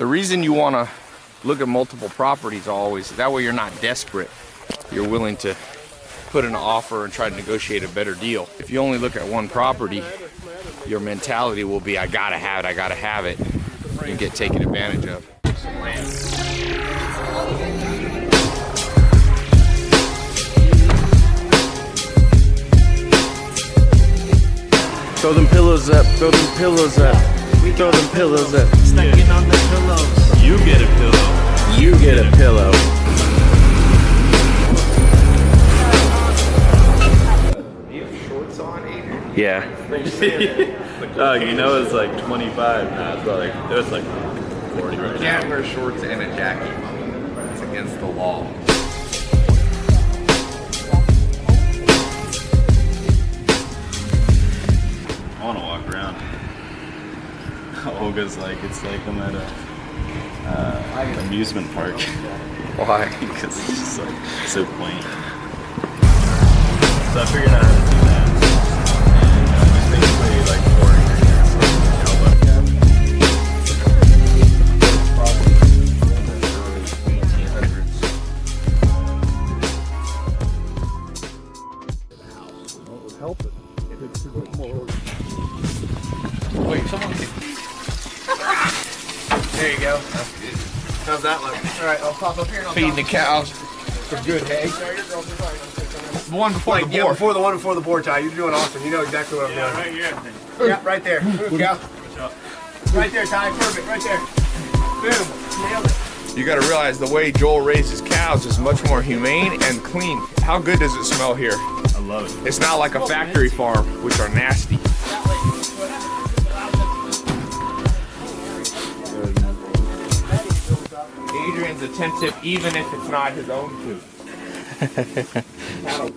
The reason you want to look at multiple properties always, that way you're not desperate. You're willing to put an offer and try to negotiate a better deal. If you only look at one property, your mentality will be, I gotta have it, and get taken advantage of. Throw them pillows up, throw them pillows up, throw them pillows up. Stacking on the pillows. You get a pillow. You get a pillow. You have shorts on, Adrian? Yeah. You know it's like 25 now. It was like 40 right now. You can't wear shorts and a jacket. It's against the law. I want to walk around. Olga's like, it's like I'm at an amusement park. Why? Because it's just like so quaint. So I figured out how to do that. And just basically like pouring Help it. It's a bit more. Wait, someone. There you go. That's good. How's that look? All right, I'll pop up here. And Feeding the cows. Some good hay. The one before the board. Before the one before the board, Ty. You're doing awesome. You know exactly what I'm doing. right here. Yeah, right there. Move, cow. Right there, Ty. Perfect. Right there. Boom. Nailed it. You gotta realize the way Joel raises cows is much more humane and clean. How good does it smell here? I love it. It's not like a factory farm, which are nasty. Adrian's attentive even if it's not his own food.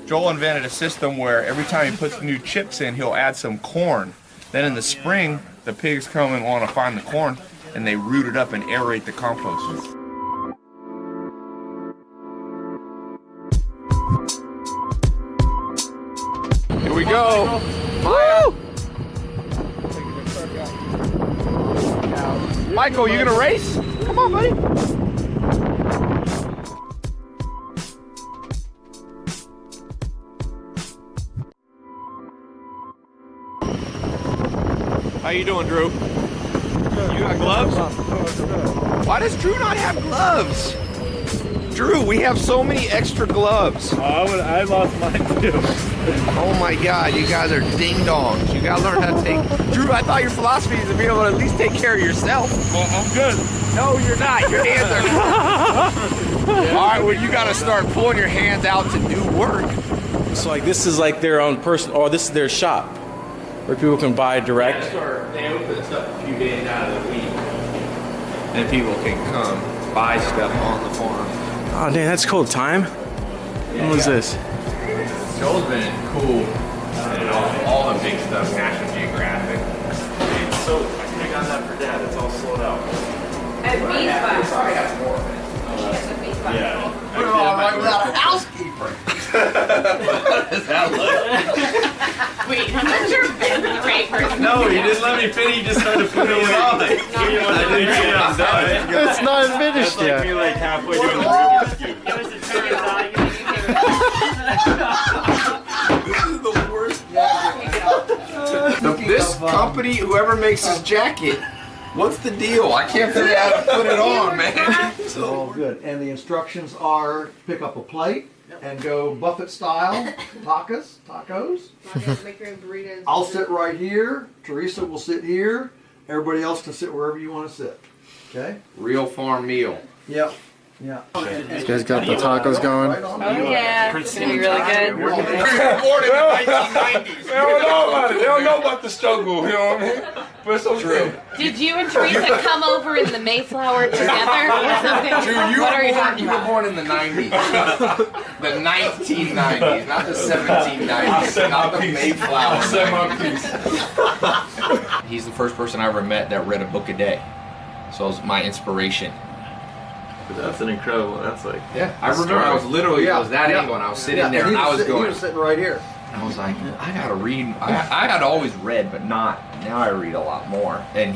Joel invented a system where every time he puts new chips in, he'll add some corn. Then in the spring, the pigs come and want to find the corn, and they root it up and aerate the compost. Here we go. Woo! Michael, you gonna race? Come on, buddy. How you doing, Drew? You got gloves? Why does Drew not have gloves? Drew, we have so many extra gloves. I lost mine too. Oh my God, you guys are ding-dongs. You gotta learn how to take... Drew, I thought your philosophy is to be able to at least take care of yourself. Well, I'm good. No, you're not. Your hands are... All right, well, you gotta start pulling your hands out to do work. So like this is like their own person, or this is their shop, where people can buy direct. They open this up a few days out of the week. And people can come buy stuff on the farm. Oh dang, that's cool. Time? When was this? Joel's been cool. And all the big stuff, National Geographic. So I could have gotten that for Dad. It's all sold out. At Beach Bus. Probably have more of it. At Beach Bus. Yeah. We're all right without a housekeeper. What does that look? Wait, I'm not sure Ben's the right person. No, he didn't let me finish. He just started putting it on. I didn't see I'm done. It's not finished That's like me like halfway doing the Rubik's Cube. It was a turn on. This is the worst jacket. This company, whoever makes this jacket, what's the deal? I can't figure out how to put it on, man. All good. And the instructions are pick up a plate and go buffet style, tacos. I'll sit right here. Teresa will sit here. Everybody else can sit wherever you want to sit. Okay? Real farm meal. Yep. Yeah. You guys got the tacos going? Oh yeah, it's gonna be really good. Born in the 1990s. They don't know about it. They don't know about the struggle, you know what I mean? But it's okay. Did you and Teresa come over in the Mayflower together or something? Drew, What are you talking you were about? born in the 90s. The 1990s, not the 1790s, not the Mayflower 90s. He's the first person I ever met that read a book a day. So it was my inspiration. That's an incredible. That's like. Yeah, I remember I was literally, I was that angle and I was sitting there and I was going. He was sitting right here. I was like, I gotta read. I had always read, but not. Now I read a lot more. And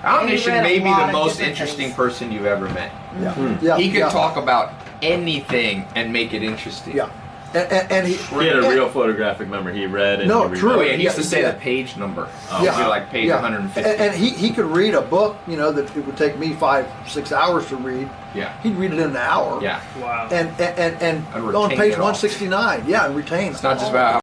Omniscient read a may be lot the of most different interesting things. person you've ever met. Yeah, He could yeah. talk about anything and make it interesting. Yeah, and he He had a real photographic memory. He read and No, he true. Oh yeah, he used to Yeah, say yeah. the page number. Yeah. Be like page 150. And he could read a book, you know, that it would take me 5-6 hours to read. Yeah. He'd read it in an hour. Yeah. Wow. And And on retain page it all. 169, yeah, and retain. It's not just about how